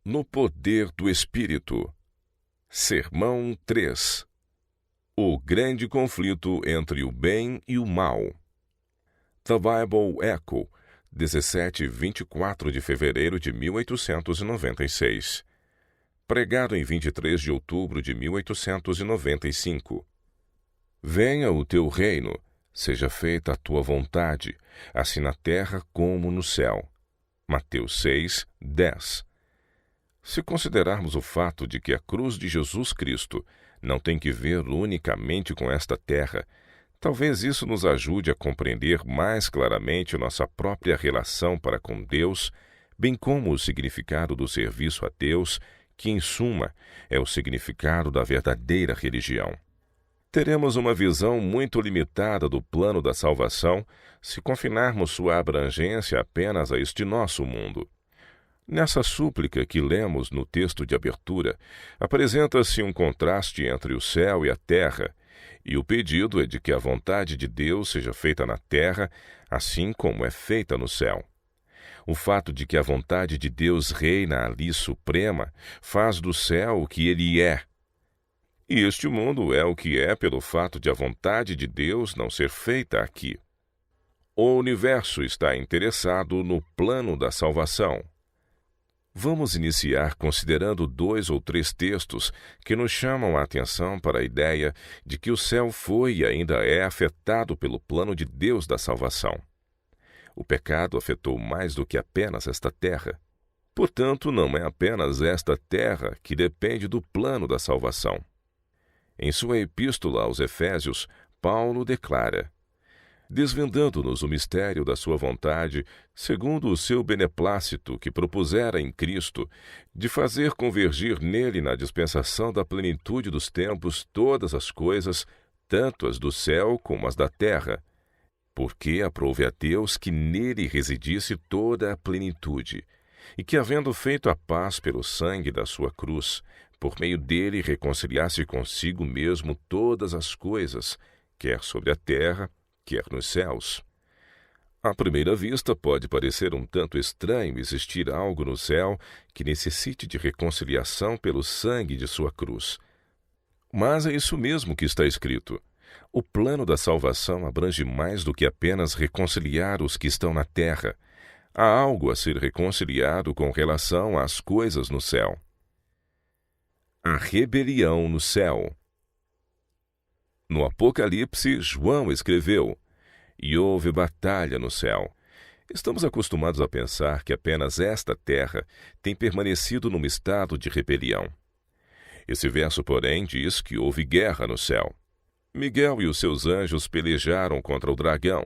No poder do Espírito. Sermão 3. O grande conflito entre o bem e o mal. The Bible Echo, 17 e 24 de fevereiro de 1896. Pregado em 23 de outubro de 1895. Venha o teu reino, seja feita a tua vontade, assim na terra como no céu. Mateus 6, 10. Se considerarmos o fato de que a cruz de Jesus Cristo não tem que ver unicamente com esta terra, talvez isso nos ajude a compreender mais claramente nossa própria relação para com Deus, bem como o significado do serviço a Deus, que, em suma, é o significado da verdadeira religião. Teremos uma visão muito limitada do plano da salvação se confinarmos sua abrangência apenas a este nosso mundo. Nessa súplica que lemos no texto de abertura, apresenta-se um contraste entre o céu e a terra, e o pedido é de que a vontade de Deus seja feita na terra, assim como é feita no céu. O fato de que a vontade de Deus reina ali suprema faz do céu o que ele é. E este mundo é o que é pelo fato de a vontade de Deus não ser feita aqui. O universo está interessado no plano da salvação. Vamos iniciar considerando 2 ou 3 textos que nos chamam a atenção para a ideia de que o céu foi e ainda é afetado pelo plano de Deus da salvação. O pecado afetou mais do que apenas esta terra. Portanto, não é apenas esta terra que depende do plano da salvação. Em sua epístola aos Efésios, Paulo declara: desvendando-nos o mistério da sua vontade, segundo o seu beneplácito que propusera em Cristo, de fazer convergir nele na dispensação da plenitude dos tempos todas as coisas, tanto as do céu como as da terra, porque aprouve a Deus que nele residisse toda a plenitude, e que, havendo feito a paz pelo sangue da sua cruz, por meio dele reconciliasse consigo mesmo todas as coisas, quer sobre a terra, quer nos céus. À primeira vista, pode parecer um tanto estranho existir algo no céu que necessite de reconciliação pelo sangue de sua cruz. Mas é isso mesmo que está escrito. O plano da salvação abrange mais do que apenas reconciliar os que estão na terra. Há algo a ser reconciliado com relação às coisas no céu. A rebelião no céu. No Apocalipse, João escreveu: e houve batalha no céu. Estamos acostumados a pensar que apenas esta terra tem permanecido num estado de rebelião. Esse verso, porém, diz que houve guerra no céu. Miguel e os seus anjos pelejaram contra o dragão.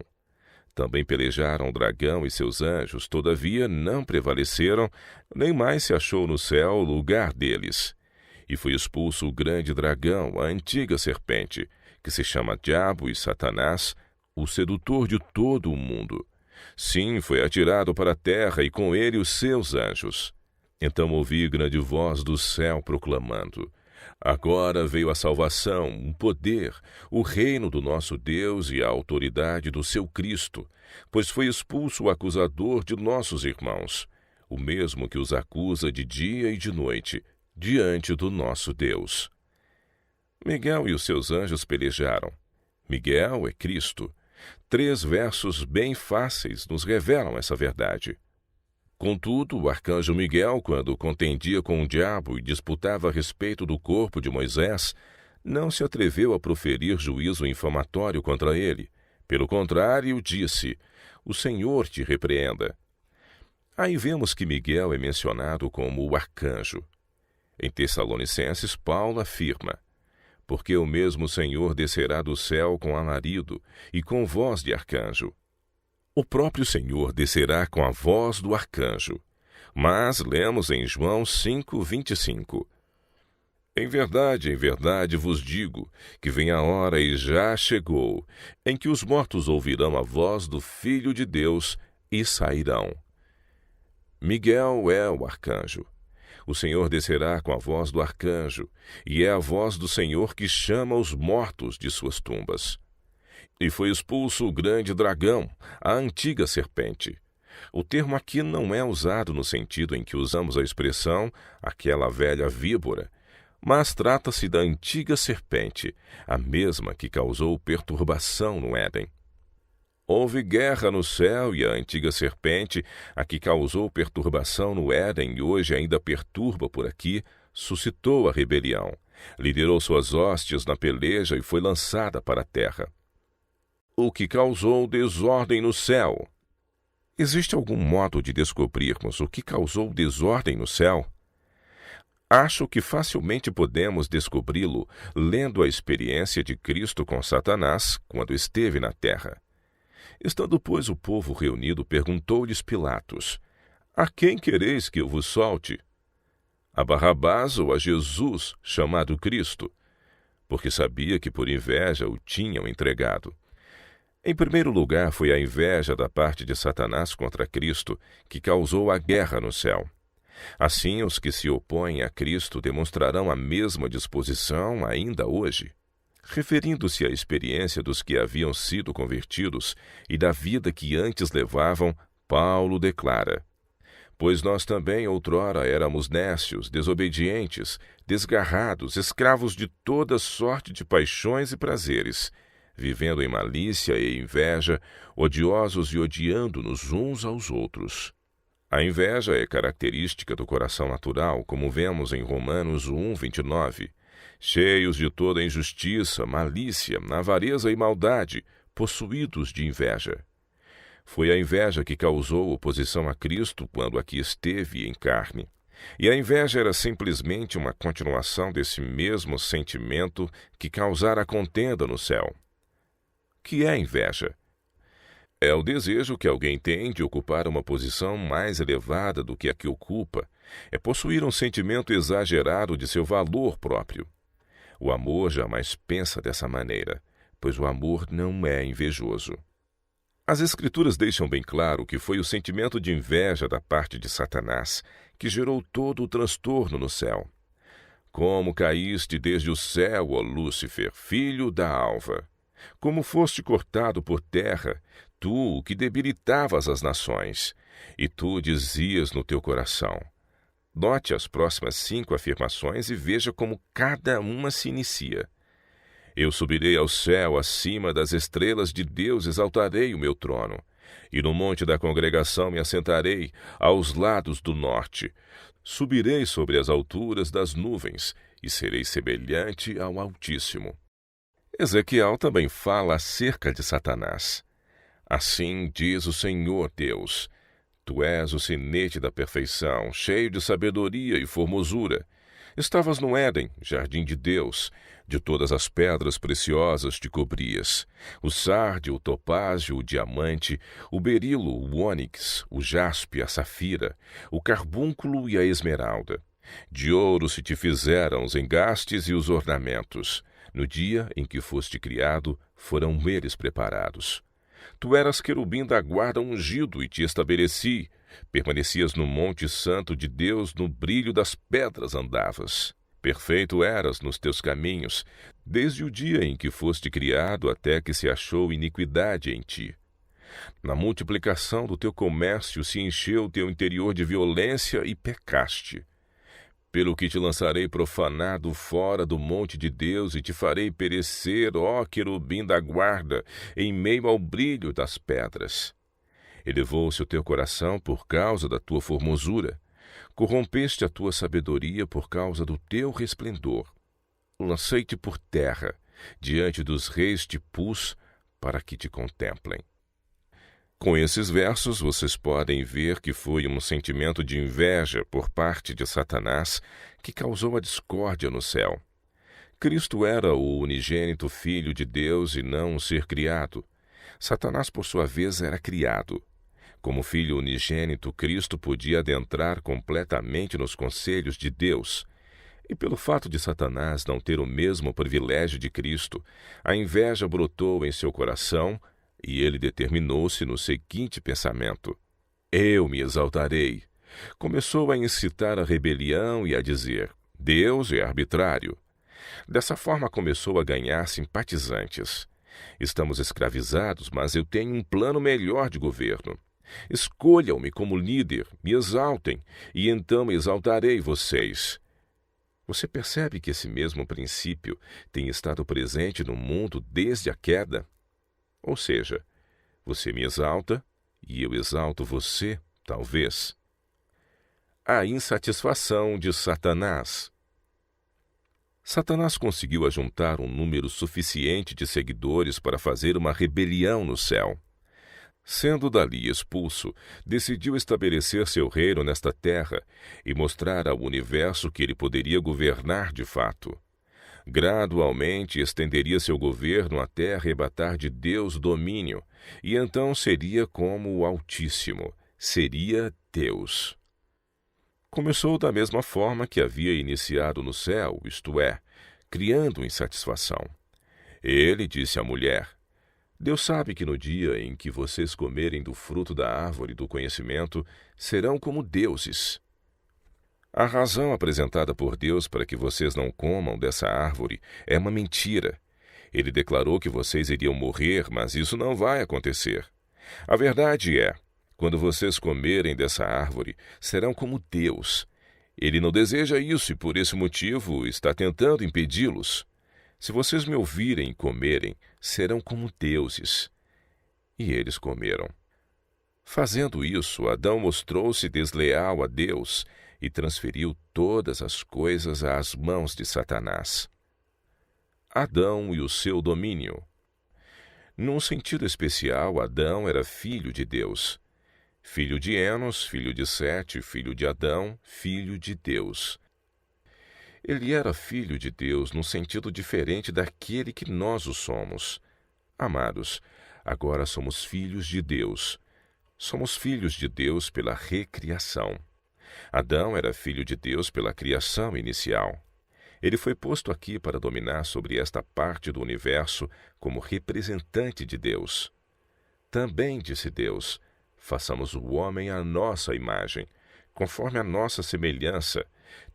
Também pelejaram o dragão e seus anjos, todavia não prevaleceram, nem mais se achou no céu o lugar deles. E foi expulso o grande dragão, a antiga serpente, que se chama Diabo e Satanás, o sedutor de todo o mundo. Sim, foi atirado para a terra e com ele os seus anjos. Então ouvi grande voz do céu proclamando: agora veio a salvação, o poder, o reino do nosso Deus e a autoridade do seu Cristo, pois foi expulso o acusador de nossos irmãos, o mesmo que os acusa de dia e de noite, diante do nosso Deus. Miguel e os seus anjos pelejaram. Miguel é Cristo. 3 versos bem fáceis nos revelam essa verdade. Contudo, o arcanjo Miguel, quando contendia com o diabo e disputava a respeito do corpo de Moisés, não se atreveu a proferir juízo infamatório contra ele. Pelo contrário, disse: o Senhor te repreenda. Aí vemos que Miguel é mencionado como o arcanjo. Em Tessalonicenses, Paulo afirma: porque o mesmo Senhor descerá do céu com alarido e com voz de arcanjo. O próprio Senhor descerá com a voz do arcanjo. Mas lemos em João 5, 25. Em verdade vos digo, que vem a hora e já chegou, em que os mortos ouvirão a voz do Filho de Deus e sairão. Miguel é o arcanjo. O Senhor descerá com a voz do arcanjo, e é a voz do Senhor que chama os mortos de suas tumbas. E foi expulso o grande dragão, a antiga serpente. O termo aqui não é usado no sentido em que usamos a expressão aquela velha víbora, mas trata-se da antiga serpente, a mesma que causou perturbação no Éden. Houve guerra no céu e a antiga serpente, a que causou perturbação no Éden e hoje ainda perturba por aqui, suscitou a rebelião, liderou suas hostes na peleja e foi lançada para a terra. O que causou desordem no céu. Existe algum modo de descobrirmos o que causou desordem no céu? Acho que facilmente podemos descobri-lo lendo a experiência de Cristo com Satanás quando esteve na terra. Estando, pois, o povo reunido, perguntou-lhes Pilatos: A quem quereis que eu vos solte? A Barrabás ou a Jesus, chamado Cristo? Porque sabia que por inveja o tinham entregado. Em primeiro lugar, foi a inveja da parte de Satanás contra Cristo que causou a guerra no céu. Assim, os que se opõem a Cristo demonstrarão a mesma disposição ainda hoje. Referindo-se à experiência dos que haviam sido convertidos e da vida que antes levavam, Paulo declara: Pois nós também outrora éramos nécios, desobedientes, desgarrados, escravos de toda sorte de paixões e prazeres, vivendo em malícia e inveja, odiosos e odiando-nos uns aos outros. A inveja é característica do coração natural, como vemos em Romanos 1:29, cheios de toda injustiça, malícia, avareza e maldade, possuídos de inveja. Foi a inveja que causou oposição a Cristo quando aqui esteve em carne. E a inveja era simplesmente uma continuação desse mesmo sentimento que causara a contenda no céu. Que é inveja? É o desejo que alguém tem de ocupar uma posição mais elevada do que a que ocupa. É possuir um sentimento exagerado de seu valor próprio. O amor jamais pensa dessa maneira, pois o amor não é invejoso. As Escrituras deixam bem claro que foi o sentimento de inveja da parte de Satanás que gerou todo o transtorno no céu. Como caíste desde o céu, ó Lúcifer, filho da alva! Como foste cortado por terra, tu que debilitavas as nações, e tu dizias no teu coração. Note as próximas 5 afirmações e veja como cada uma se inicia. Eu subirei ao céu, acima das estrelas de Deus exaltarei o meu trono, e no monte da congregação me assentarei, aos lados do norte. Subirei sobre as alturas das nuvens, e serei semelhante ao Altíssimo. Ezequiel também fala acerca de Satanás. Assim diz o Senhor Deus: Tu és o sinete da perfeição, cheio de sabedoria e formosura. Estavas no Éden, jardim de Deus. De todas as pedras preciosas te cobrias: o sárdio, o topázio, o diamante, o berilo, o ônix, o jaspe, a safira, o carbúnculo e a esmeralda. De ouro se te fizeram os engastes e os ornamentos. No dia em que foste criado, foram eles preparados. Tu eras querubim da guarda ungido e te estabeleci. Permanecias no monte santo de Deus, no brilho das pedras andavas. Perfeito eras nos teus caminhos, desde o dia em que foste criado até que se achou iniquidade em ti. Na multiplicação do teu comércio se encheu o teu interior de violência e pecaste. Pelo que te lançarei profanado fora do monte de Deus e te farei perecer, ó querubim da guarda, em meio ao brilho das pedras. Elevou-se o teu coração por causa da tua formosura. Corrompeste a tua sabedoria por causa do teu resplendor. Lancei-te por terra, diante dos reis te pus, para que te contemplem. Com esses versos, vocês podem ver que foi um sentimento de inveja por parte de Satanás que causou a discórdia no céu. Cristo era o unigênito Filho de Deus e não um ser criado. Satanás, por sua vez, era criado. Como Filho unigênito, Cristo podia adentrar completamente nos conselhos de Deus. E pelo fato de Satanás não ter o mesmo privilégio de Cristo, a inveja brotou em seu coração e ele determinou-se no seguinte pensamento: Eu me exaltarei. Começou a incitar a rebelião e a dizer: Deus é arbitrário. Dessa forma começou a ganhar simpatizantes. Estamos escravizados, mas eu tenho um plano melhor de governo. Escolham-me como líder, me exaltem, e então exaltarei vocês. Você percebe que esse mesmo princípio tem estado presente no mundo desde a queda? Ou seja, você me exalta e eu exalto você, talvez. A insatisfação de Satanás. Satanás conseguiu ajuntar um número suficiente de seguidores para fazer uma rebelião no céu. Sendo dali expulso, decidiu estabelecer seu reino nesta terra e mostrar ao universo que ele poderia governar de fato. Gradualmente estenderia seu governo até arrebatar de Deus o domínio, e então seria como o Altíssimo, seria Deus. Começou da mesma forma que havia iniciado no céu, isto é, criando insatisfação. Ele disse à mulher: Deus sabe que no dia em que vocês comerem do fruto da árvore do conhecimento, serão como deuses. A razão apresentada por Deus para que vocês não comam dessa árvore é uma mentira. Ele declarou que vocês iriam morrer, mas isso não vai acontecer. A verdade é, quando vocês comerem dessa árvore, serão como Deus. Ele não deseja isso e, por esse motivo, está tentando impedi-los. Se vocês me ouvirem e comerem, serão como deuses. E eles comeram. Fazendo isso, Adão mostrou-se desleal a Deus e transferiu todas as coisas às mãos de Satanás. Adão e o seu domínio. Num sentido especial, Adão era filho de Deus. Filho de Enos, filho de Sete, filho de Adão, filho de Deus. Ele era filho de Deus num sentido diferente daquele que nós o somos. Amados, agora somos filhos de Deus. Somos filhos de Deus pela recriação. Adão era filho de Deus pela criação inicial. Ele foi posto aqui para dominar sobre esta parte do universo como representante de Deus. Também disse Deus: façamos o homem à nossa imagem, conforme a nossa semelhança.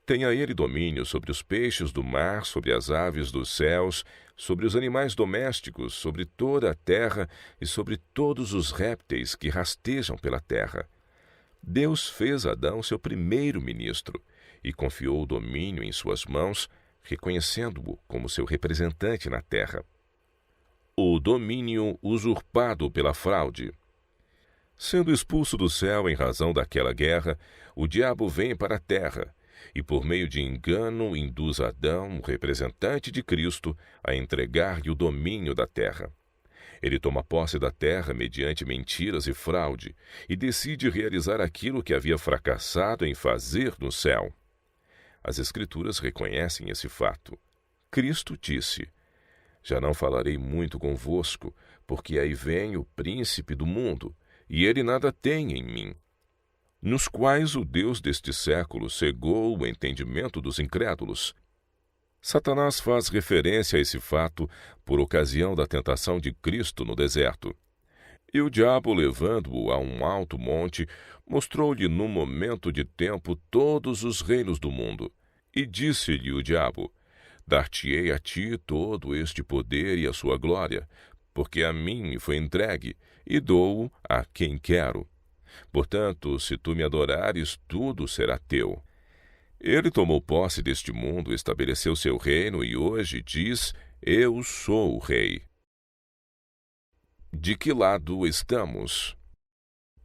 Tenha ele domínio sobre os peixes do mar, sobre as aves dos céus, sobre os animais domésticos, sobre toda a terra e sobre todos os répteis que rastejam pela terra. Deus fez Adão seu primeiro ministro e confiou o domínio em suas mãos, reconhecendo-o como seu representante na terra. O domínio usurpado pela fraude. Sendo expulso do céu em razão daquela guerra, o diabo vem para a terra e, por meio de engano, induz Adão, o representante de Cristo, a entregar-lhe o domínio da terra. Ele toma posse da terra mediante mentiras e fraude e decide realizar aquilo que havia fracassado em fazer no céu. As Escrituras reconhecem esse fato. Cristo disse: já não falarei muito convosco, porque aí vem o príncipe do mundo, e ele nada tem em mim. Nos quais o Deus deste século cegou o entendimento dos incrédulos. Satanás faz referência a esse fato por ocasião da tentação de Cristo no deserto. E o diabo, levando-o a um alto monte, mostrou-lhe num momento de tempo todos os reinos do mundo. E disse-lhe o diabo: dar-te-ei a ti todo este poder e a sua glória, porque a mim me foi entregue, e dou-o a quem quero. Portanto, se tu me adorares, tudo será teu. Ele tomou posse deste mundo, estabeleceu seu reino e hoje diz: eu sou o rei. De que lado estamos?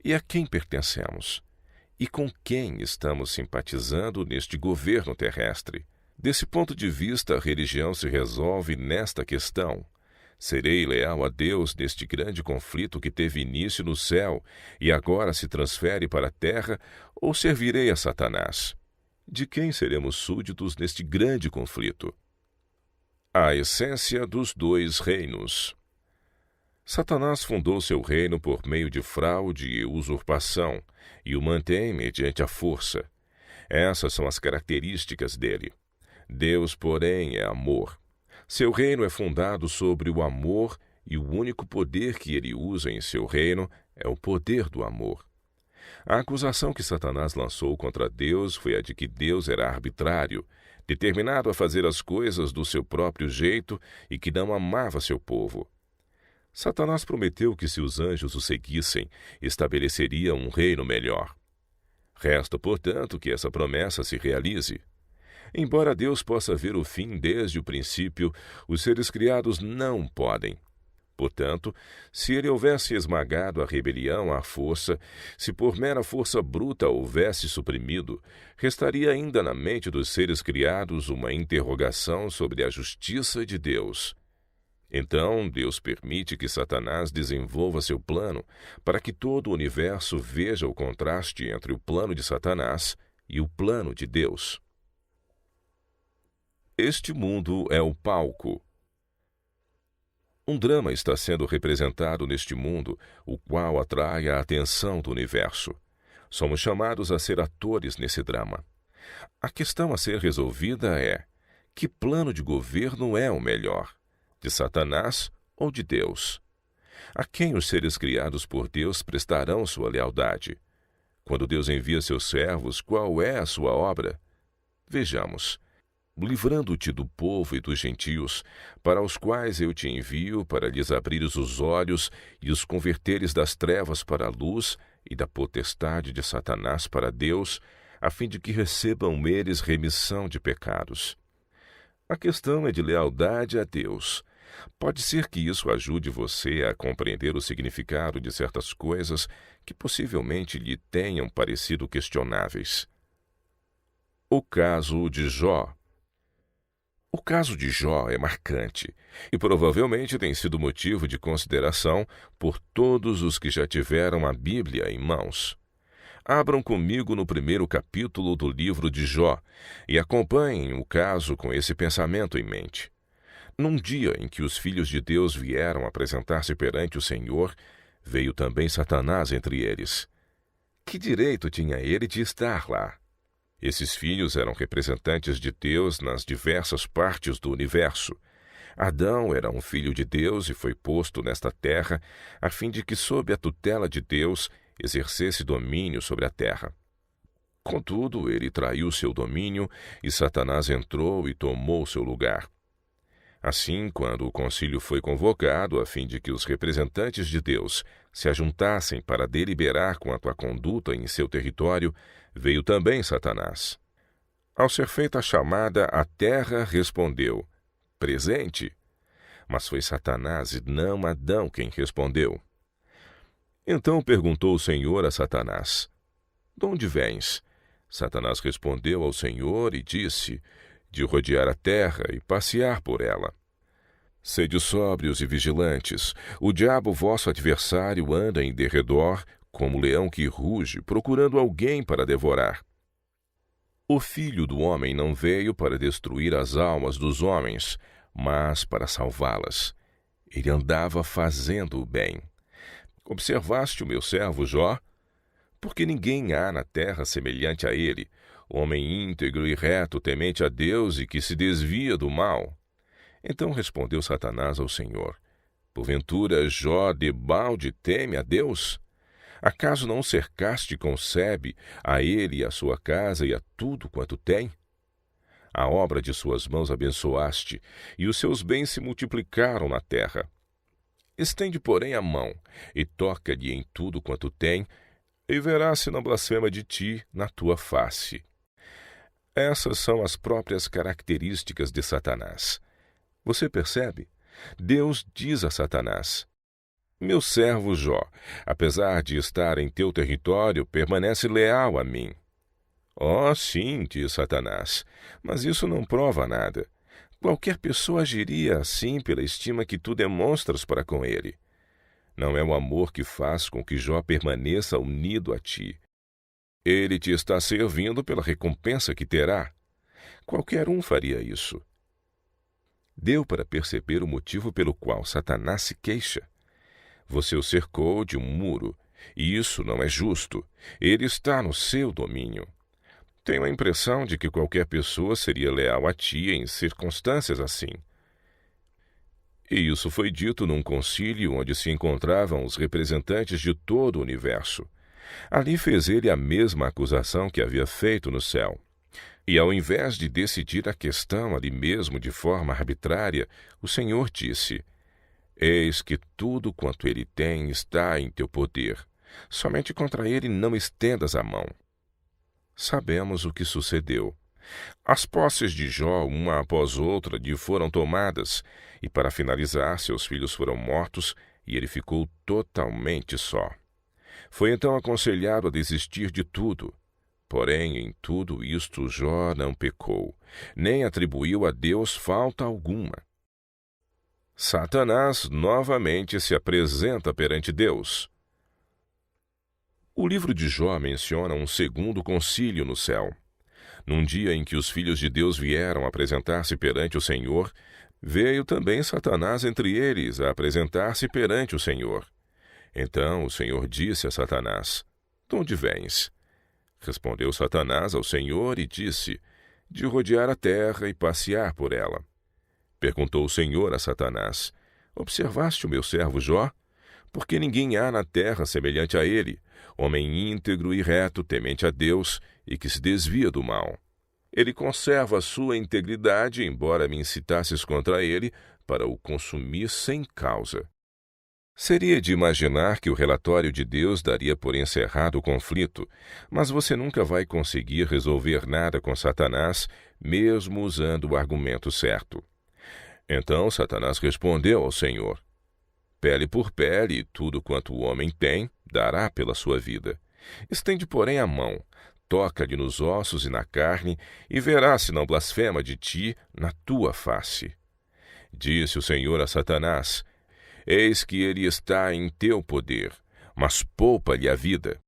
E a quem pertencemos? E com quem estamos simpatizando neste governo terrestre? Desse ponto de vista, a religião se resolve nesta questão: serei leal a Deus neste grande conflito que teve início no céu e agora se transfere para a terra, ou servirei a Satanás? De quem seremos súditos neste grande conflito? A essência dos dois reinos. Satanás fundou seu reino por meio de fraude e usurpação e o mantém mediante a força. Essas são as características dele. Deus, porém, é amor. Seu reino é fundado sobre o amor e o único poder que ele usa em seu reino é o poder do amor. A acusação que Satanás lançou contra Deus foi a de que Deus era arbitrário, determinado a fazer as coisas do seu próprio jeito e que não amava seu povo. Satanás prometeu que, se os anjos o seguissem, estabeleceria um reino melhor. Resta, portanto, que essa promessa se realize. Embora Deus possa ver o fim desde o princípio, os seres criados não podem. Portanto, se ele houvesse esmagado a rebelião à força, se por mera força bruta houvesse suprimido, restaria ainda na mente dos seres criados uma interrogação sobre a justiça de Deus. Então, Deus permite que Satanás desenvolva seu plano para que todo o universo veja o contraste entre o plano de Satanás e o plano de Deus. Este mundo é o palco. Um drama está sendo representado neste mundo, o qual atrai a atenção do universo. Somos chamados a ser atores nesse drama. A questão a ser resolvida é: que plano de governo é o melhor? De Satanás ou de Deus? A quem os seres criados por Deus prestarão sua lealdade? Quando Deus envia seus servos, qual é a sua obra? Vejamos. Livrando-te do povo e dos gentios, para os quais eu te envio, para lhes abrires os olhos e os converteres das trevas para a luz e da potestade de Satanás para Deus, a fim de que recebam eles remissão de pecados. A questão é de lealdade a Deus. Pode ser que isso ajude você a compreender o significado de certas coisas que possivelmente lhe tenham parecido questionáveis. O caso de Jó. O caso de Jó é marcante e provavelmente tem sido motivo de consideração por todos os que já tiveram a Bíblia em mãos. Abram comigo no primeiro capítulo do livro de Jó e acompanhem o caso com esse pensamento em mente. Num dia em que os filhos de Deus vieram apresentar-se perante o Senhor, veio também Satanás entre eles. Que direito tinha ele de estar lá? Esses filhos eram representantes de Deus nas diversas partes do universo. Adão era um filho de Deus e foi posto nesta terra a fim de que, sob a tutela de Deus, exercesse domínio sobre a terra. Contudo, ele traiu seu domínio e Satanás entrou e tomou seu lugar. Assim, quando o concílio foi convocado a fim de que os representantes de Deus se ajuntassem para deliberar quanto à conduta em seu território, veio também Satanás. Ao ser feita a chamada, a terra respondeu: presente. Mas foi Satanás e não Adão quem respondeu. Então perguntou o Senhor a Satanás: de onde vens? Satanás respondeu ao Senhor e disse: de rodear a terra e passear por ela. Sede sóbrios e vigilantes, o diabo vosso adversário anda em derredor, como leão que ruge, procurando alguém para devorar. O Filho do Homem não veio para destruir as almas dos homens, mas para salvá-las. Ele andava fazendo o bem. Observaste o meu servo Jó? Porque ninguém há na terra semelhante a ele, homem íntegro e reto, temente a Deus e que se desvia do mal. Então respondeu Satanás ao Senhor: porventura Jó debalde teme a Deus? Acaso não o cercaste com sebe, a ele e a sua casa e a tudo quanto tem? A obra de suas mãos abençoaste, e os seus bens se multiplicaram na terra. Estende, porém, a mão, e toca-lhe em tudo quanto tem, e verás se não blasfema de ti na tua face. Essas são as próprias características de Satanás. Você percebe? Deus diz a Satanás: meu servo Jó, apesar de estar em teu território, permanece leal a mim. Oh, sim, diz Satanás, mas isso não prova nada. Qualquer pessoa agiria assim pela estima que tu demonstras para com ele. Não é o amor que faz com que Jó permaneça unido a ti. Ele te está servindo pela recompensa que terá. Qualquer um faria isso. Deu para perceber o motivo pelo qual Satanás se queixa. Você o cercou de um muro, e isso não é justo. Ele está no seu domínio. Tenho a impressão de que qualquer pessoa seria leal a ti em circunstâncias assim. E isso foi dito num concílio onde se encontravam os representantes de todo o universo. Ali fez ele a mesma acusação que havia feito no céu. E ao invés de decidir a questão ali mesmo de forma arbitrária, o Senhor disse: Eis que tudo quanto ele tem está em teu poder. Somente contra ele não estendas a mão. Sabemos o que sucedeu. As posses de Jó, uma após outra, lhe foram tomadas, e para finalizar, seus filhos foram mortos, e ele ficou totalmente só. Foi então aconselhado a desistir de tudo. Porém, em tudo isto Jó não pecou, nem atribuiu a Deus falta alguma. Satanás novamente se apresenta perante Deus. O livro de Jó menciona um segundo concílio no céu. Num dia em que os filhos de Deus vieram apresentar-se perante o Senhor, veio também Satanás entre eles a apresentar-se perante o Senhor. Então o Senhor disse a Satanás: De onde vens? Respondeu Satanás ao Senhor e disse: De rodear a terra e passear por ela. Perguntou o Senhor a Satanás: Observaste o meu servo Jó? Porque ninguém há na terra semelhante a ele, homem íntegro e reto, temente a Deus e que se desvia do mal. Ele conserva a sua integridade, embora me incitasses contra ele para o consumir sem causa. Seria de imaginar que o relatório de Deus daria por encerrado o conflito, mas você nunca vai conseguir resolver nada com Satanás, mesmo usando o argumento certo. Então Satanás respondeu ao Senhor: Pele por pele, tudo quanto o homem tem, dará pela sua vida. Estende, porém, a mão, toca-lhe nos ossos e na carne, e verás se não blasfema de ti na tua face. Disse o Senhor a Satanás: Eis que ele está em teu poder, mas poupa-lhe a vida.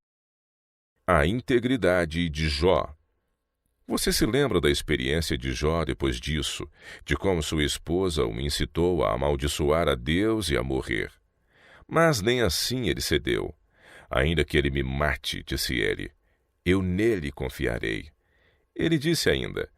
A integridade de Jó. Você se lembra da experiência de Jó depois disso, de como sua esposa o incitou a amaldiçoar a Deus e a morrer. Mas nem assim ele cedeu. Ainda que ele me mate, disse ele, eu nele confiarei. Ele disse ainda: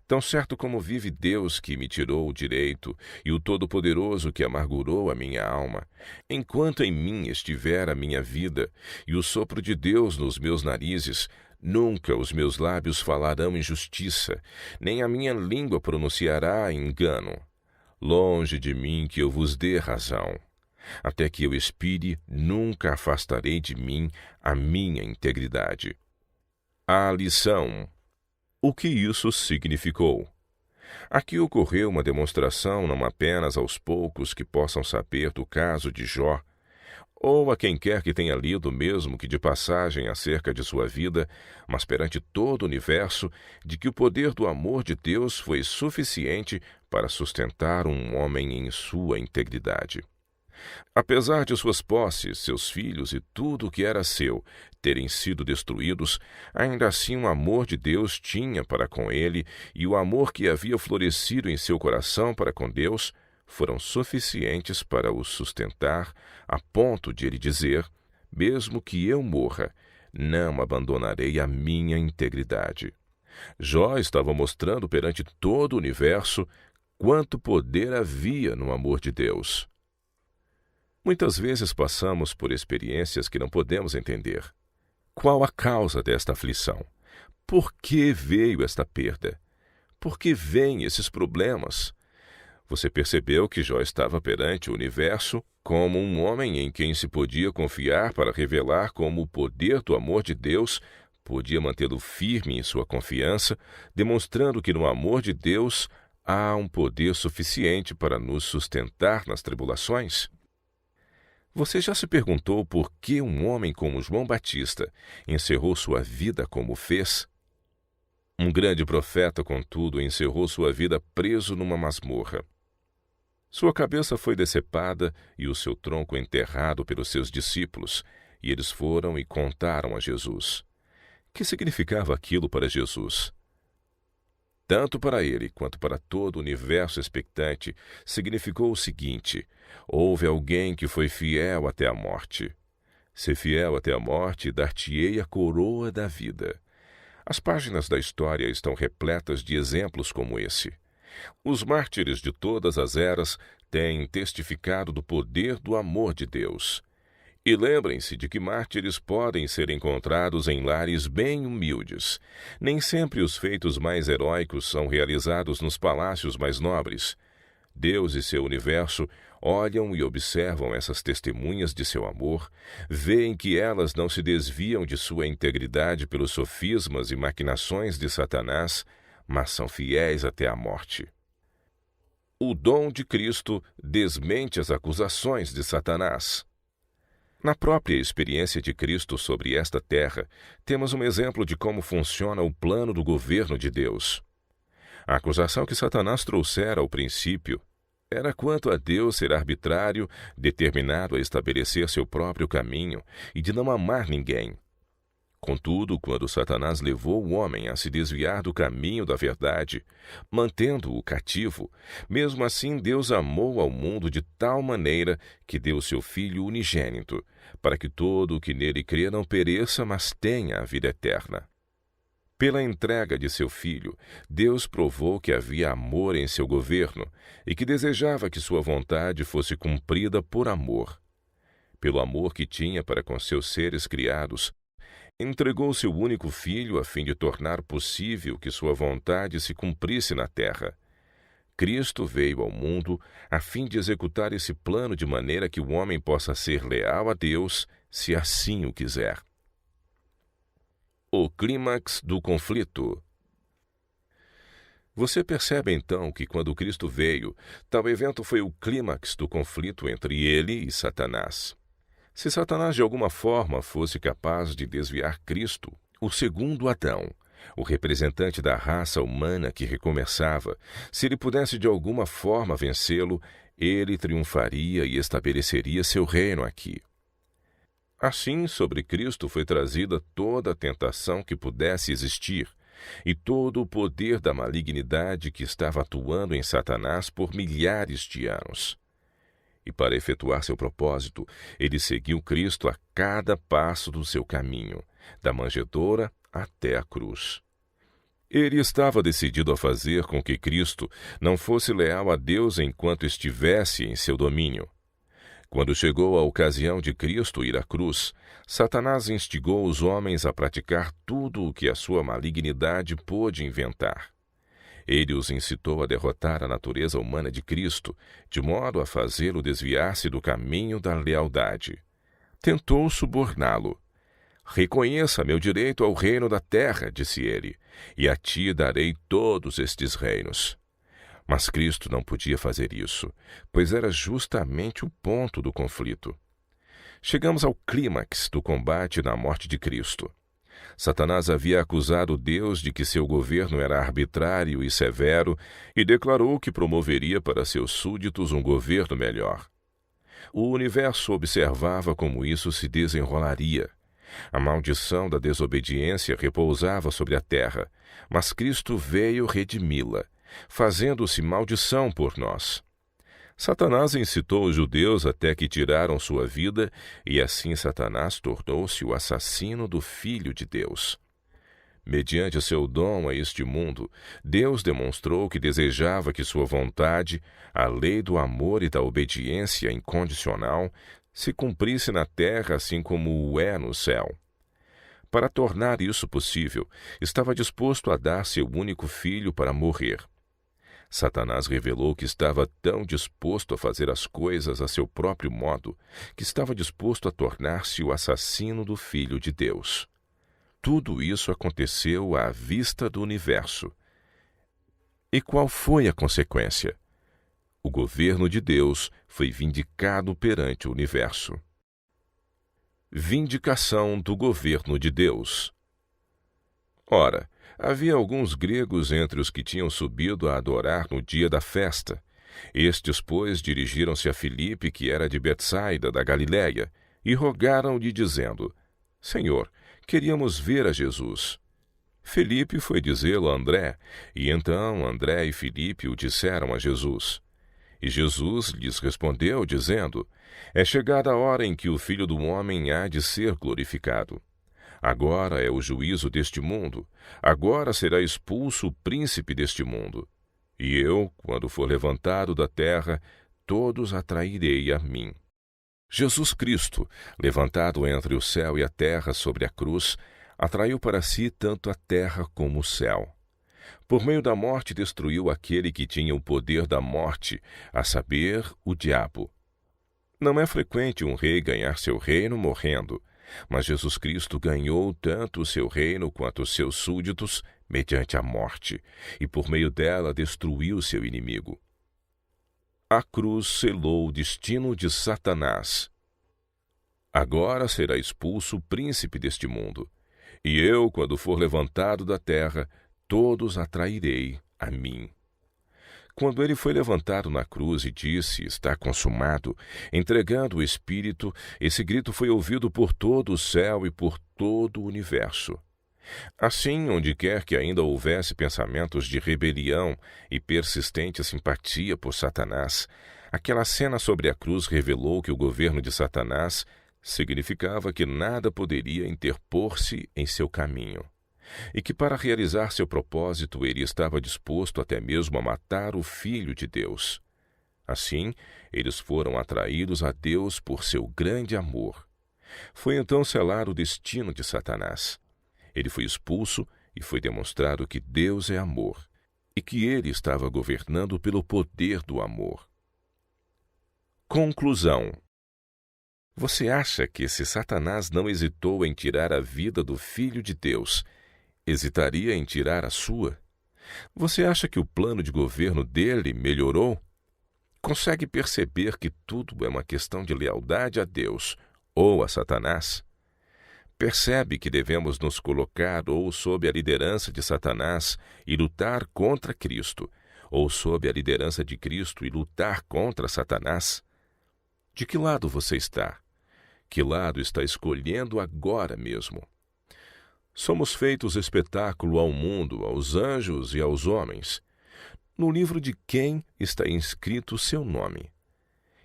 Tão certo como vive Deus que me tirou o direito e o Todo-Poderoso que amargurou a minha alma, enquanto em mim estiver a minha vida e o sopro de Deus nos meus narizes, nunca os meus lábios falarão injustiça, nem a minha língua pronunciará engano. Longe de mim que eu vos dê razão. Até que eu expire, nunca afastarei de mim a minha integridade. A lição. O que isso significou? Aqui ocorreu uma demonstração não apenas aos poucos que possam saber do caso de Jó, ou a quem quer que tenha lido mesmo que de passagem acerca de sua vida, mas perante todo o universo, de que o poder do amor de Deus foi suficiente para sustentar um homem em sua integridade. Apesar de suas posses, seus filhos e tudo o que era seu terem sido destruídos, ainda assim o amor de Deus tinha para com ele e o amor que havia florescido em seu coração para com Deus foram suficientes para o sustentar, a ponto de ele dizer: mesmo que eu morra, não abandonarei a minha integridade. Jó estava mostrando perante todo o universo quanto poder havia no amor de Deus. Muitas vezes passamos por experiências que não podemos entender. Qual a causa desta aflição? Por que veio esta perda? Por que vêm esses problemas? Você percebeu que Jó estava perante o universo como um homem em quem se podia confiar para revelar como o poder do amor de Deus podia mantê-lo firme em sua confiança, demonstrando que no amor de Deus há um poder suficiente para nos sustentar nas tribulações? Você já se perguntou por que um homem como João Batista encerrou sua vida como fez? Um grande profeta, contudo, encerrou sua vida preso numa masmorra. Sua cabeça foi decepada e o seu tronco enterrado pelos seus discípulos, e eles foram e contaram a Jesus. Que significava aquilo para Jesus? Tanto para ele quanto para todo o universo expectante, significou o seguinte: houve alguém que foi fiel até a morte. Se fiel até a morte, dar-te-ei a coroa da vida. As páginas da história estão repletas de exemplos como esse. Os mártires de todas as eras têm testificado do poder do amor de Deus. E lembrem-se de que mártires podem ser encontrados em lares bem humildes. Nem sempre os feitos mais heróicos são realizados nos palácios mais nobres. Deus e seu universo olham e observam essas testemunhas de seu amor, veem que elas não se desviam de sua integridade pelos sofismas e maquinações de Satanás, mas são fiéis até a morte. O dom de Cristo desmente as acusações de Satanás. Na própria experiência de Cristo sobre esta terra, temos um exemplo de como funciona o plano do governo de Deus. A acusação que Satanás trouxera ao princípio era quanto a Deus ser arbitrário, determinado a estabelecer seu próprio caminho e de não amar ninguém. Contudo, quando Satanás levou o homem a se desviar do caminho da verdade, mantendo-o cativo, mesmo assim Deus amou ao mundo de tal maneira que deu seu Filho unigênito, para que todo o que nele crê não pereça, mas tenha a vida eterna. Pela entrega de seu Filho, Deus provou que havia amor em seu governo e que desejava que sua vontade fosse cumprida por amor. Pelo amor que tinha para com seus seres criados, entregou seu único Filho a fim de tornar possível que sua vontade se cumprisse na terra. Cristo veio ao mundo a fim de executar esse plano de maneira que o homem possa ser leal a Deus, se assim o quiser. O clímax do conflito. Você percebe então que quando Cristo veio, tal evento foi o clímax do conflito entre ele e Satanás. Se Satanás de alguma forma fosse capaz de desviar Cristo, o segundo Adão, o representante da raça humana que recomeçava, se ele pudesse de alguma forma vencê-lo, ele triunfaria e estabeleceria seu reino aqui. Assim, sobre Cristo foi trazida toda a tentação que pudesse existir e todo o poder da malignidade que estava atuando em Satanás por milhares de anos. E para efetuar seu propósito, ele seguiu Cristo a cada passo do seu caminho, da manjedoura até a cruz. Ele estava decidido a fazer com que Cristo não fosse leal a Deus enquanto estivesse em seu domínio. Quando chegou a ocasião de Cristo ir à cruz, Satanás instigou os homens a praticar tudo o que a sua malignidade pôde inventar. Ele os incitou a derrotar a natureza humana de Cristo, de modo a fazê-lo desviar-se do caminho da lealdade. Tentou suborná-lo. «Reconheça meu direito ao reino da terra», disse ele, «e a ti darei todos estes reinos». Mas Cristo não podia fazer isso, pois era justamente o ponto do conflito. Chegamos ao clímax do combate na morte de Cristo. Satanás havia acusado Deus de que seu governo era arbitrário e severo e declarou que promoveria para seus súditos um governo melhor. O universo observava como isso se desenrolaria. A maldição da desobediência repousava sobre a terra, mas Cristo veio redimi-la, fazendo-se maldição por nós. Satanás incitou os judeus até que tiraram sua vida, e assim Satanás tornou-se o assassino do Filho de Deus. Mediante seu dom a este mundo, Deus demonstrou que desejava que sua vontade, a lei do amor e da obediência incondicional, se cumprisse na terra assim como o é no céu. Para tornar isso possível, estava disposto a dar seu único filho para morrer. Satanás revelou que estava tão disposto a fazer as coisas a seu próprio modo, que estava disposto a tornar-se o assassino do Filho de Deus. Tudo isso aconteceu à vista do universo. E qual foi a consequência? O governo de Deus foi vindicado perante o universo. Vindicação do governo de Deus. Ora, havia alguns gregos entre os que tinham subido a adorar no dia da festa. Estes, pois, dirigiram-se a Filipe, que era de Betsaida, da Galiléia, e rogaram-lhe, dizendo: Senhor, queríamos ver a Jesus. Filipe foi dizê-lo a André, e então André e Filipe o disseram a Jesus. E Jesus lhes respondeu, dizendo: É chegada a hora em que o Filho do Homem há de ser glorificado. Agora é o juízo deste mundo, agora será expulso o príncipe deste mundo. E eu, quando for levantado da terra, todos atrairei a mim. Jesus Cristo, levantado entre o céu e a terra sobre a cruz, atraiu para si tanto a terra como o céu. Por meio da morte destruiu aquele que tinha o poder da morte, a saber, o diabo. Não é frequente um rei ganhar seu reino morrendo, mas Jesus Cristo ganhou tanto o seu reino quanto os seus súditos mediante a morte, e por meio dela destruiu seu inimigo. A cruz selou o destino de Satanás. Agora será expulso o príncipe deste mundo, e eu, quando for levantado da terra, todos atrairei a mim. Quando ele foi levantado na cruz e disse, está consumado, entregando o Espírito, esse grito foi ouvido por todo o céu e por todo o universo. Assim, onde quer que ainda houvesse pensamentos de rebelião e persistente simpatia por Satanás, aquela cena sobre a cruz revelou que o governo de Satanás significava que nada poderia interpor-se em seu caminho, e que para realizar seu propósito ele estava disposto até mesmo a matar o Filho de Deus. Assim, eles foram atraídos a Deus por seu grande amor. Foi então selado o destino de Satanás. Ele foi expulso e foi demonstrado que Deus é amor, e que ele estava governando pelo poder do amor. Conclusão. Você acha que se Satanás não hesitou em tirar a vida do Filho de Deus, hesitaria em tirar a sua? Você acha que o plano de governo dele melhorou? Consegue perceber que tudo é uma questão de lealdade a Deus ou a Satanás? Percebe que devemos nos colocar ou sob a liderança de Satanás e lutar contra Cristo, ou sob a liderança de Cristo e lutar contra Satanás? De que lado você está? Que lado está escolhendo agora mesmo? Somos feitos espetáculo ao mundo, aos anjos e aos homens. No livro de quem está inscrito o seu nome?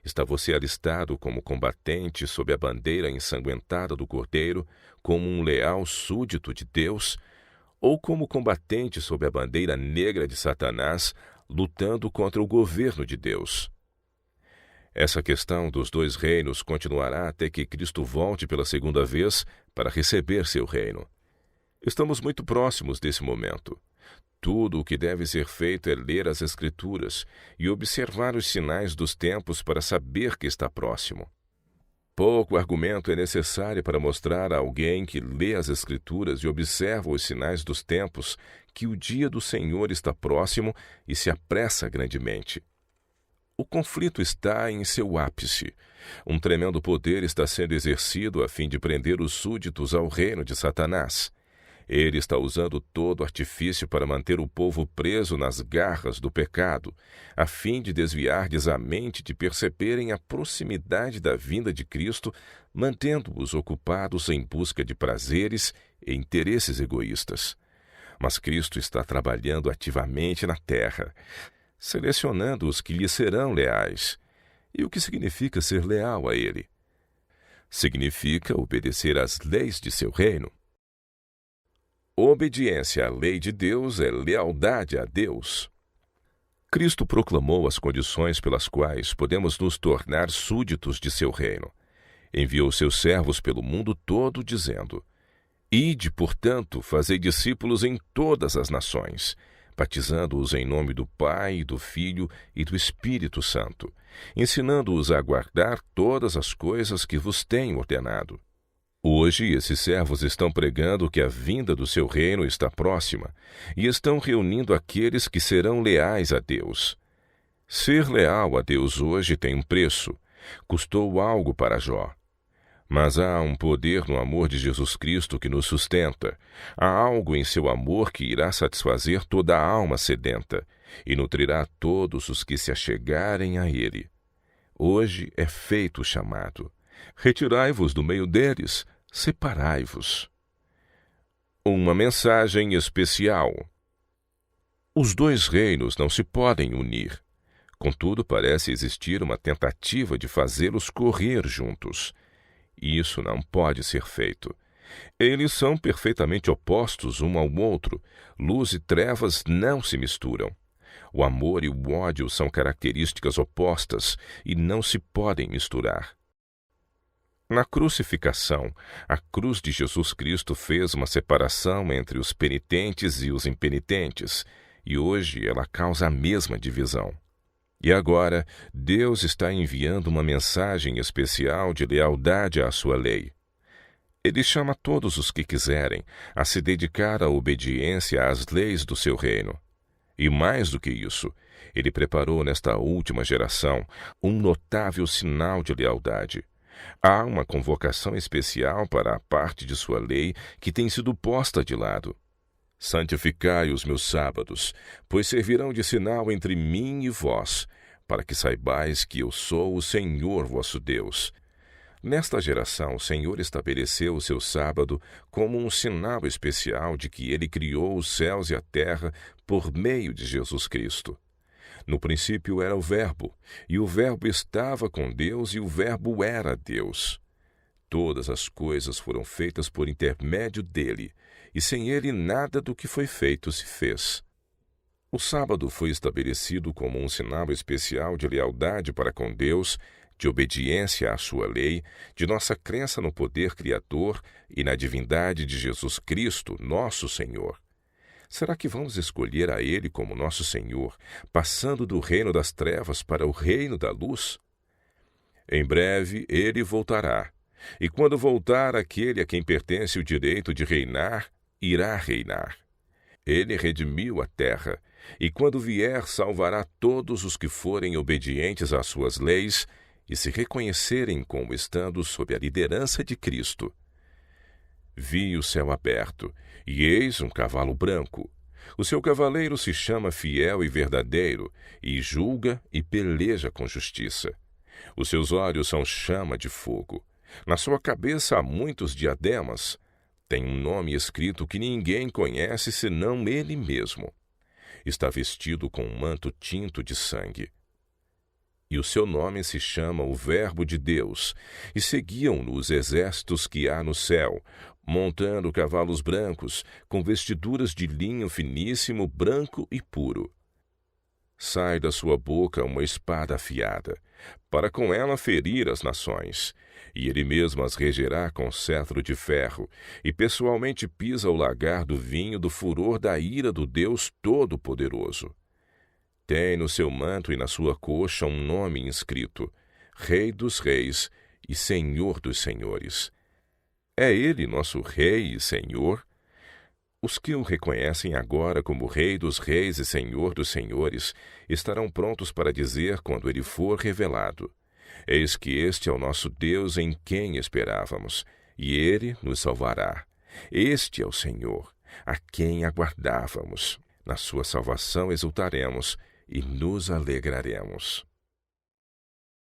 Está você alistado como combatente sob a bandeira ensanguentada do Cordeiro, como um leal súdito de Deus, ou como combatente sob a bandeira negra de Satanás, lutando contra o governo de Deus? Essa questão dos dois reinos continuará até que Cristo volte pela segunda vez para receber seu reino. Estamos muito próximos desse momento. Tudo o que deve ser feito é ler as Escrituras e observar os sinais dos tempos para saber que está próximo. Pouco argumento é necessário para mostrar a alguém que lê as Escrituras e observa os sinais dos tempos que o dia do Senhor está próximo e se apressa grandemente. O conflito está em seu ápice. Um tremendo poder está sendo exercido a fim de prender os súditos ao reino de Satanás. Ele está usando todo artifício para manter o povo preso nas garras do pecado, a fim de desviar-lhes a mente de perceberem a proximidade da vinda de Cristo, mantendo-os ocupados em busca de prazeres e interesses egoístas. Mas Cristo está trabalhando ativamente na terra, selecionando os que lhe serão leais. E o que significa ser leal a Ele? Significa obedecer às leis de seu reino. Obediência à lei de Deus é lealdade a Deus. Cristo proclamou as condições pelas quais podemos nos tornar súditos de seu reino. Enviou seus servos pelo mundo todo, dizendo: Ide, portanto, fazei discípulos em todas as nações, batizando-os em nome do Pai, do Filho e do Espírito Santo, ensinando-os a guardar todas as coisas que vos tenho ordenado. Hoje, esses servos estão pregando que a vinda do seu reino está próxima e estão reunindo aqueles que serão leais a Deus. Ser leal a Deus hoje tem um preço. Custou algo para Jó. Mas há um poder no amor de Jesus Cristo que nos sustenta. Há algo em seu amor que irá satisfazer toda a alma sedenta e nutrirá todos os que se achegarem a Ele. Hoje é feito o chamado. Retirai-vos do meio deles, separai-vos. Uma mensagem especial. Os dois reinos não se podem unir. Contudo, parece existir uma tentativa de fazê-los correr juntos. Isso não pode ser feito. Eles são perfeitamente opostos um ao outro. Luz e trevas não se misturam. O amor e o ódio são características opostas e não se podem misturar. Na crucificação, a cruz de Jesus Cristo fez uma separação entre os penitentes e os impenitentes, e hoje ela causa a mesma divisão. E agora, Deus está enviando uma mensagem especial de lealdade à sua lei. Ele chama todos os que quiserem a se dedicar à obediência às leis do seu reino. E mais do que isso, ele preparou nesta última geração um notável sinal de lealdade. Há uma convocação especial para a parte de sua lei que tem sido posta de lado. Santificai os meus sábados, pois servirão de sinal entre mim e vós, para que saibais que eu sou o Senhor vosso Deus. Nesta geração, o Senhor estabeleceu o seu sábado como um sinal especial de que ele criou os céus e a terra por meio de Jesus Cristo. No princípio era o Verbo, e o Verbo estava com Deus, e o Verbo era Deus. Todas as coisas foram feitas por intermédio dele, e sem ele nada do que foi feito se fez. O sábado foi estabelecido como um sinal especial de lealdade para com Deus, de obediência à sua lei, de nossa crença no poder criador e na divindade de Jesus Cristo, nosso Senhor. Será que vamos escolher a Ele como nosso Senhor, passando do reino das trevas para o reino da luz? Em breve Ele voltará, e quando voltar aquele a quem pertence o direito de reinar, irá reinar. Ele redimiu a terra, e quando vier salvará todos os que forem obedientes às suas leis e se reconhecerem como estando sob a liderança de Cristo. Vi o céu aberto, e eis um cavalo branco. O seu cavaleiro se chama Fiel e Verdadeiro, e julga e peleja com justiça. Os seus olhos são chama de fogo. Na sua cabeça há muitos diademas. Tem um nome escrito que ninguém conhece senão ele mesmo. Está vestido com um manto tinto de sangue. E o seu nome se chama o Verbo de Deus, e seguiam-no os exércitos que há no céu, montando cavalos brancos, com vestiduras de linho finíssimo, branco e puro. Sai da sua boca uma espada afiada, para com ela ferir as nações, e ele mesmo as regerá com cetro de ferro, e pessoalmente pisa o lagar do vinho do furor da ira do Deus Todo-Poderoso. Tem no seu manto e na sua coxa um nome inscrito: Rei dos Reis e Senhor dos Senhores. É ele nosso Rei e Senhor? Os que o reconhecem agora como Rei dos Reis e Senhor dos Senhores estarão prontos para dizer quando ele for revelado: Eis que este é o nosso Deus em quem esperávamos, e ele nos salvará. Este é o Senhor, a quem aguardávamos. Na sua salvação exultaremos e nos alegraremos.